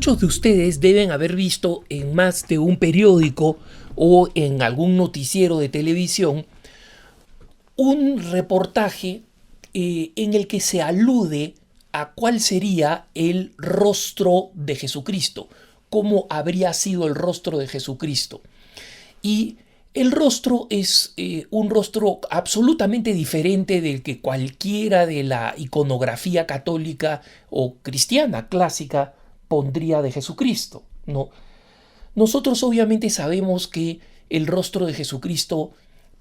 Muchos de ustedes deben haber visto en más de un periódico o en algún noticiero de televisión un reportaje en el que se alude a cuál sería el rostro de Jesucristo, cómo habría sido el rostro de Jesucristo. Y el rostro es un rostro absolutamente diferente del que cualquiera de la iconografía católica o cristiana clásica pondría de Jesucristo, ¿no? Nosotros obviamente sabemos que el rostro de Jesucristo,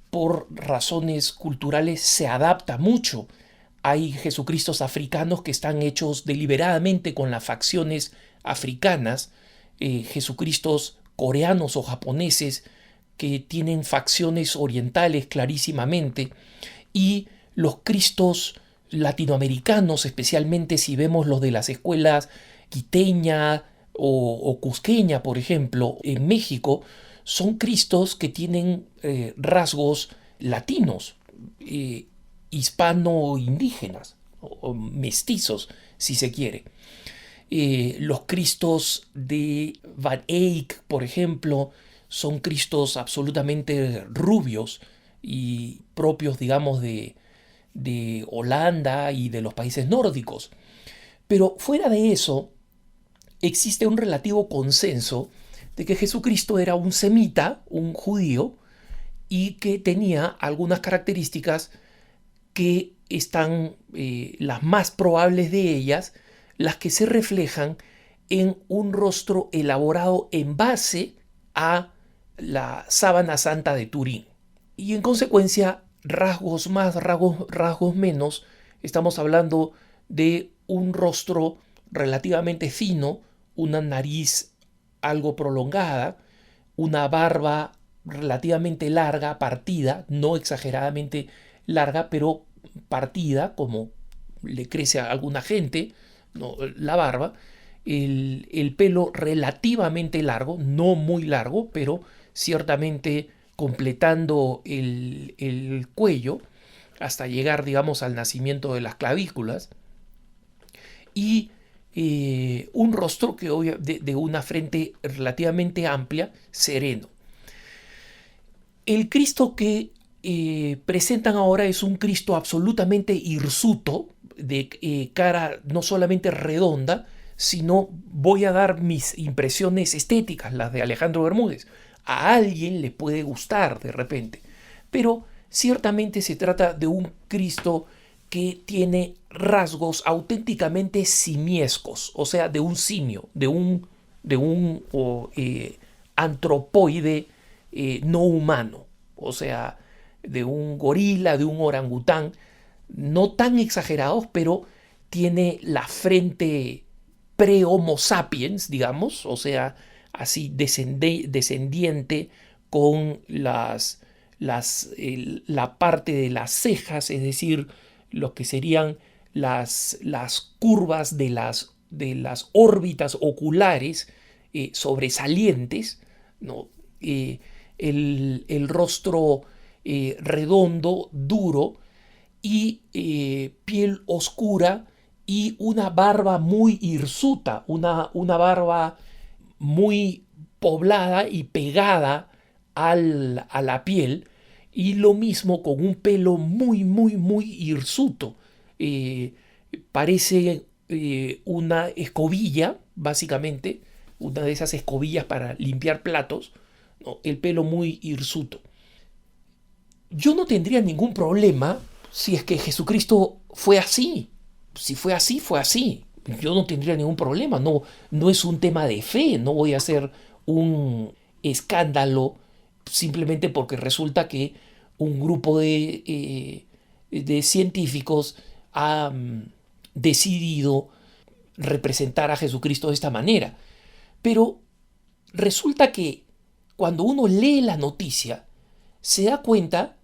por razones culturales, se adapta mucho. Hay Jesucristos africanos que están hechos deliberadamente con las facciones africanas, Jesucristos coreanos o japoneses que tienen facciones orientales clarísimamente, y los Cristos latinoamericanos, especialmente si vemos los de las escuelas quiteña o cusqueña, por ejemplo, en México, son Cristos que tienen rasgos latinos, hispano-indígenas, o mestizos, si se quiere. Los Cristos de Van Eyck, por ejemplo, son Cristos absolutamente rubios y propios, digamos, de Holanda y de los países nórdicos. Pero fuera de eso, existe un relativo consenso de que Jesucristo era un semita, un judío, y que tenía algunas características que están, las más probables de ellas, las que se reflejan en un rostro elaborado en base a la sábana santa de Turín. Y en consecuencia, rasgos más, rasgos menos, estamos hablando de un rostro relativamente fino, una nariz algo prolongada, una barba relativamente larga, partida, no exageradamente larga, pero partida, como le crece a alguna gente, ¿no? La barba, el pelo relativamente largo, no muy largo, pero ciertamente completando el cuello hasta llegar, digamos, al nacimiento de las clavículas, y un rostro que de una frente relativamente amplia, sereno. El Cristo que presentan ahora es un Cristo absolutamente hirsuto, de cara no solamente redonda, sino, voy a dar mis impresiones estéticas, las de Alejandro Bermúdez. A alguien le puede gustar de repente, pero ciertamente se trata de un Cristo que tiene rasgos auténticamente simiescos, o sea, de un simio, de un antropoide no humano, o sea, de un gorila, de un orangután, no tan exagerados, pero tiene la frente pre-Homo sapiens, digamos, o sea, así descendiente con la parte de las cejas, es decir, lo que serían las curvas de las órbitas oculares sobresalientes, ¿no? El rostro redondo, duro, y piel oscura y una barba muy hirsuta, una barba muy poblada y pegada a la piel, y lo mismo con un pelo muy, muy, muy hirsuto. Parece una escobilla, básicamente, una de esas escobillas para limpiar platos, ¿no? El pelo muy hirsuto. Yo no tendría ningún problema si es que Jesucristo fue así. Si fue así, fue así. Yo no tendría ningún problema. No, no es un tema de fe. No voy a hacer un escándalo simplemente porque resulta que un grupo de científicos ha decidido representar a Jesucristo de esta manera. Pero resulta que cuando uno lee la noticia, se da cuenta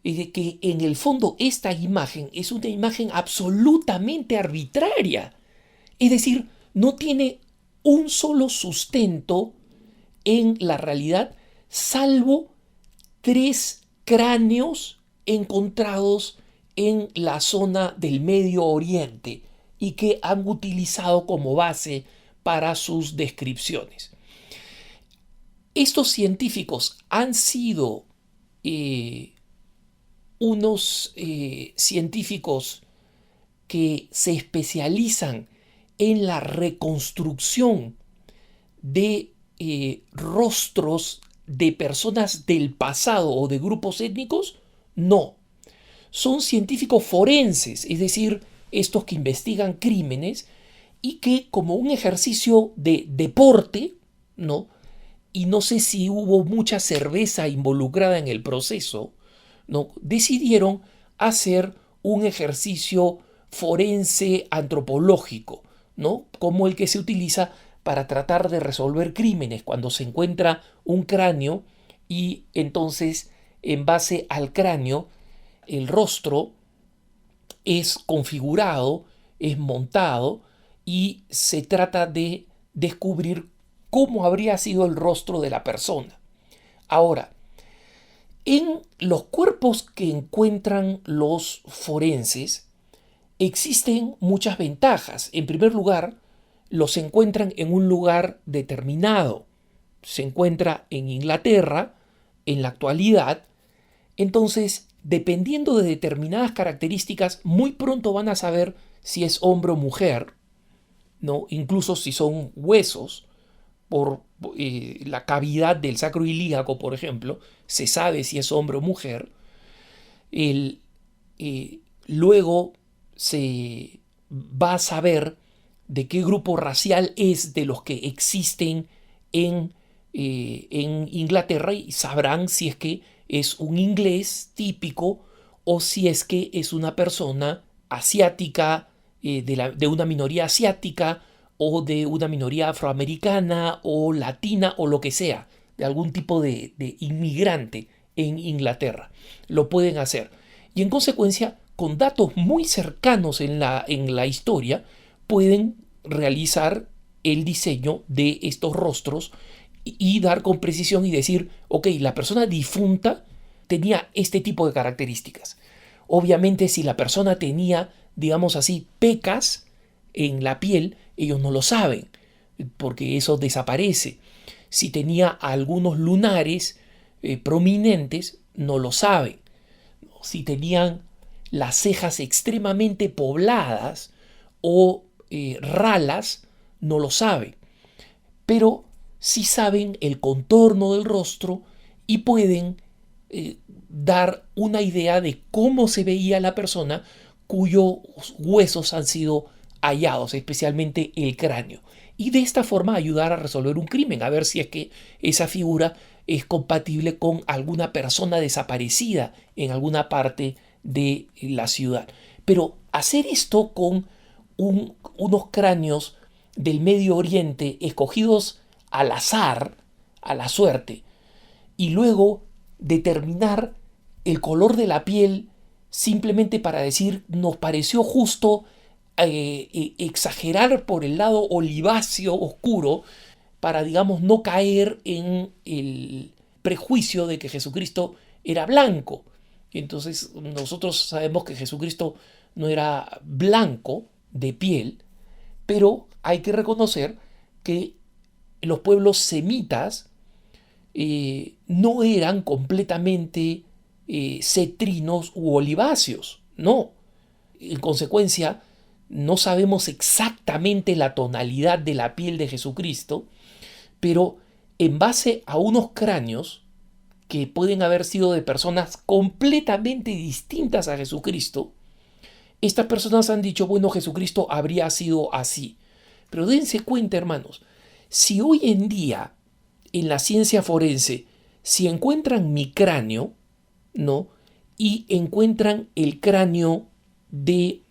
de que en el fondo esta imagen es una imagen absolutamente arbitraria. Es decir, no tiene un solo sustento en la realidad, salvo 3 cráneos encontrados en la zona del Medio Oriente y que han utilizado como base para sus descripciones. Estos científicos han sido unos científicos que se especializan en la reconstrucción de rostros de personas del pasado o de grupos étnicos. No, son científicos forenses, es decir, estos que investigan crímenes y que, como un ejercicio de deporte, ¿no? Y no sé si hubo mucha cerveza involucrada en el proceso, ¿no? Decidieron hacer un ejercicio forense antropológico, ¿no? Como el que se utiliza para tratar de resolver crímenes, cuando se encuentra un cráneo y entonces, en base al cráneo, el rostro es configurado, es montado y se trata de descubrir cómo habría sido el rostro de la persona. Ahora, en los cuerpos que encuentran los forenses existen muchas ventajas. En primer lugar, los encuentran en un lugar determinado. Se encuentra en Inglaterra en la actualidad. Entonces, dependiendo de determinadas características, muy pronto van a saber si es hombre o mujer, ¿no? Incluso si son huesos, por la cavidad del sacro ilíaco, por ejemplo, se sabe si es hombre o mujer. El, luego se va a saber de qué grupo racial es de los que existen en Inglaterra y sabrán si es que es un inglés típico o si es que es una persona asiática, de una minoría asiática o de una minoría afroamericana o latina o lo que sea, de algún tipo de inmigrante en Inglaterra. Lo pueden hacer. Y en consecuencia, con datos muy cercanos en la historia, pueden realizar el diseño de estos rostros y dar con precisión y decir, ok, la persona difunta tenía este tipo de características. Obviamente, si la persona tenía, digamos así, pecas en la piel, ellos no lo saben, porque eso desaparece. Si tenía algunos lunares prominentes, no lo saben. Si tenían las cejas extremadamente pobladas o ralas, no lo saben. Pero sí saben el contorno del rostro y pueden dar una idea de cómo se veía la persona cuyos huesos han sido hallados, especialmente el cráneo. Y de esta forma ayudar a resolver un crimen, a ver si es que esa figura es compatible con alguna persona desaparecida en alguna parte de la ciudad. Pero hacer esto con unos cráneos del Medio Oriente escogidos al azar, a la suerte, y luego determinar el color de la piel simplemente para decir nos pareció justo exagerar por el lado oliváceo oscuro para, digamos, no caer en el prejuicio de que Jesucristo era blanco. Entonces nosotros sabemos que Jesucristo no era blanco de piel, pero hay que reconocer que los pueblos semitas no eran completamente cetrinos u oliváceos, no. En consecuencia, no sabemos exactamente la tonalidad de la piel de Jesucristo, pero en base a unos cráneos que pueden haber sido de personas completamente distintas a Jesucristo, estas personas han dicho, bueno, Jesucristo habría sido así. Pero dense cuenta, hermanos, si hoy en día en la ciencia forense, si encuentran mi cráneo, ¿no? Y encuentran el cráneo de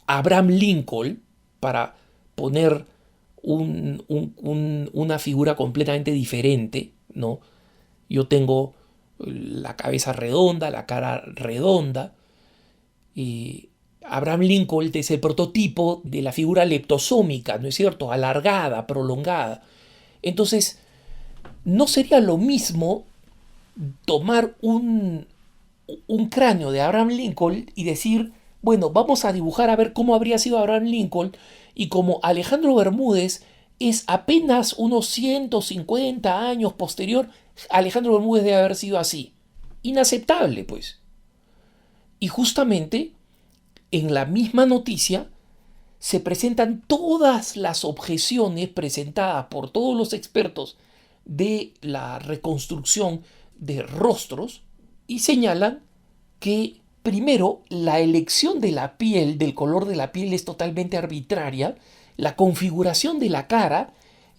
Abraham Lincoln, para poner una figura completamente diferente, ¿no? Yo tengo la cabeza redonda, la cara redonda. Abraham Lincoln es el prototipo de la figura leptosómica, ¿no es cierto? Alargada, prolongada. Entonces, ¿no sería lo mismo tomar un cráneo de Abraham Lincoln y decir, bueno, vamos a dibujar a ver cómo habría sido Abraham Lincoln Y como Alejandro Bermúdez es apenas unos 150 años posterior, Alejandro Bermúdez debe haber sido así. Inaceptable, pues. Y justamente en la misma noticia se presentan todas las objeciones presentadas por todos los expertos de la reconstrucción de rostros y señalan que primero la elección de la piel, del color de la piel es totalmente arbitraria, la configuración de la cara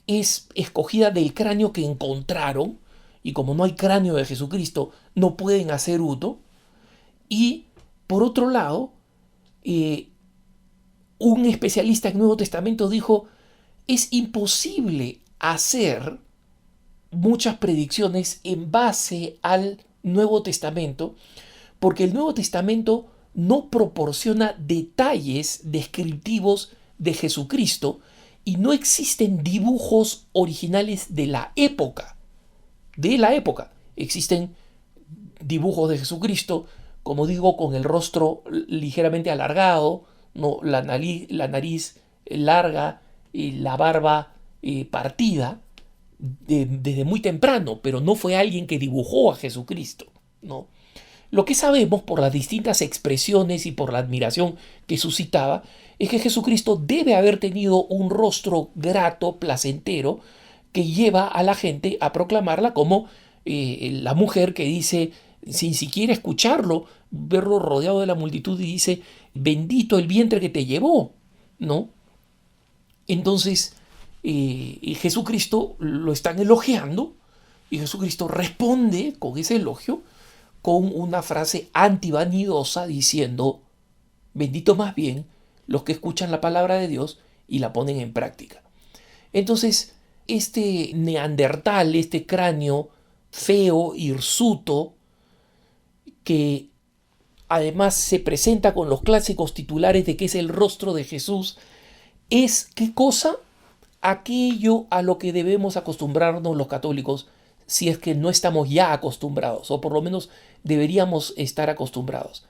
es escogida del cráneo que encontraron y como no hay cráneo de Jesucristo no pueden hacer uso y por otro lado un especialista en Nuevo Testamento dijo es imposible hacer muchas predicciones en base al Nuevo Testamento porque el Nuevo Testamento no proporciona detalles descriptivos de Jesucristo y no existen dibujos originales de la época. De la época. Existen dibujos de Jesucristo, como digo, con el rostro ligeramente alargado, ¿no? la nariz larga, la barba partida, desde muy temprano, pero no fue alguien que dibujó a Jesucristo, ¿no? Lo que sabemos por las distintas expresiones y por la admiración que suscitaba es que Jesucristo debe haber tenido un rostro grato, placentero, que lleva a la gente a proclamarla como la mujer que dice, sin siquiera escucharlo, verlo rodeado de la multitud y dice, bendito el vientre que te llevó, ¿no? Entonces, Jesucristo lo están elogiando y Jesucristo responde con ese elogio con una frase antivanidosa diciendo, bendito más bien los que escuchan la palabra de Dios y la ponen en práctica. Entonces, este neandertal, este cráneo feo, hirsuto, que además se presenta con los clásicos titulares de que es el rostro de Jesús, es ¿qué cosa? Aquello a lo que debemos acostumbrarnos los católicos si es que no estamos ya acostumbrados, o por lo menos deberíamos estar acostumbrados.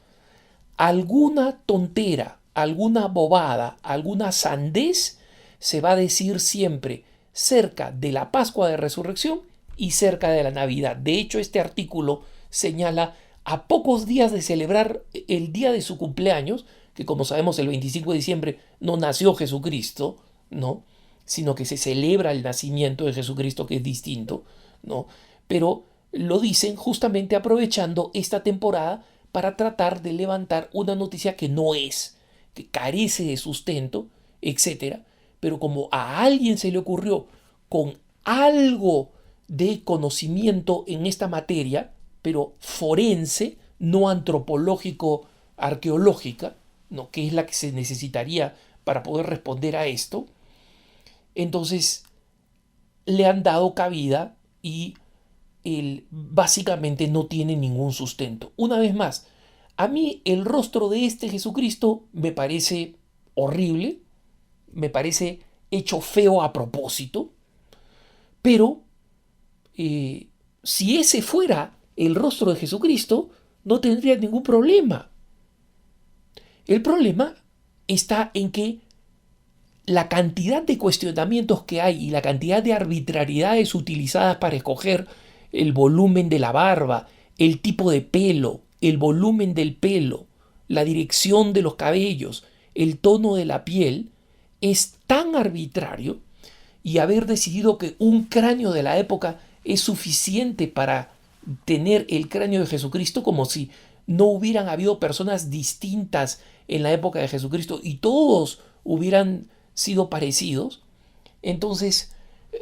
Alguna tontera, alguna bobada, alguna sandez se va a decir siempre cerca de la Pascua de Resurrección y cerca de la Navidad. De hecho, este artículo señala a pocos días de celebrar el día de su cumpleaños, que como sabemos el 25 de diciembre no nació Jesucristo, ¿no? Sino que se celebra el nacimiento de Jesucristo, que es distinto, ¿no? Pero lo dicen justamente aprovechando esta temporada para tratar de levantar una noticia que no es, que carece de sustento, etcétera. Pero como a alguien se le ocurrió con algo de conocimiento en esta materia, pero forense, no antropológico, arqueológica, ¿no? Que es la que se necesitaría para poder responder a esto, entonces le han dado cabida y él básicamente no tiene ningún sustento. Una vez más, a mí el rostro de este Jesucristo me parece horrible, me parece hecho feo a propósito, pero si ese fuera el rostro de Jesucristo, no tendría ningún problema. El problema está en que la cantidad de cuestionamientos que hay y la cantidad de arbitrariedades utilizadas para escoger el volumen de la barba, el tipo de pelo, el volumen del pelo, la dirección de los cabellos, el tono de la piel, es tan arbitrario y haber decidido que un cráneo de la época es suficiente para tener el cráneo de Jesucristo, como si no hubieran habido personas distintas en la época de Jesucristo y todos hubieran sido parecidos. Entonces,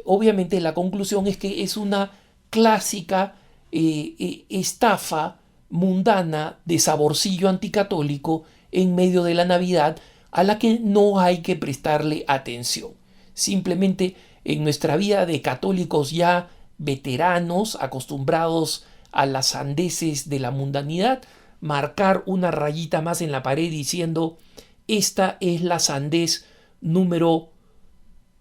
obviamente la conclusión es que es una clásica estafa mundana de saborcillo anticatólico en medio de la Navidad a la que no hay que prestarle atención. Simplemente en nuestra vida de católicos ya veteranos, acostumbrados a las sandeces de la mundanidad, marcar una rayita más en la pared diciendo esta es la sandez número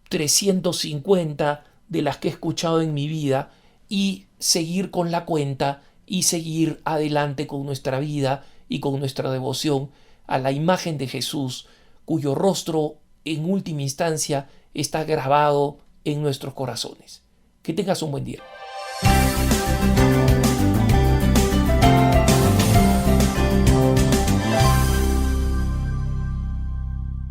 350 de las que he escuchado en mi vida y seguir con la cuenta y seguir adelante con nuestra vida y con nuestra devoción a la imagen de Jesús, cuyo rostro en última instancia está grabado en nuestros corazones. Que tengas un buen día.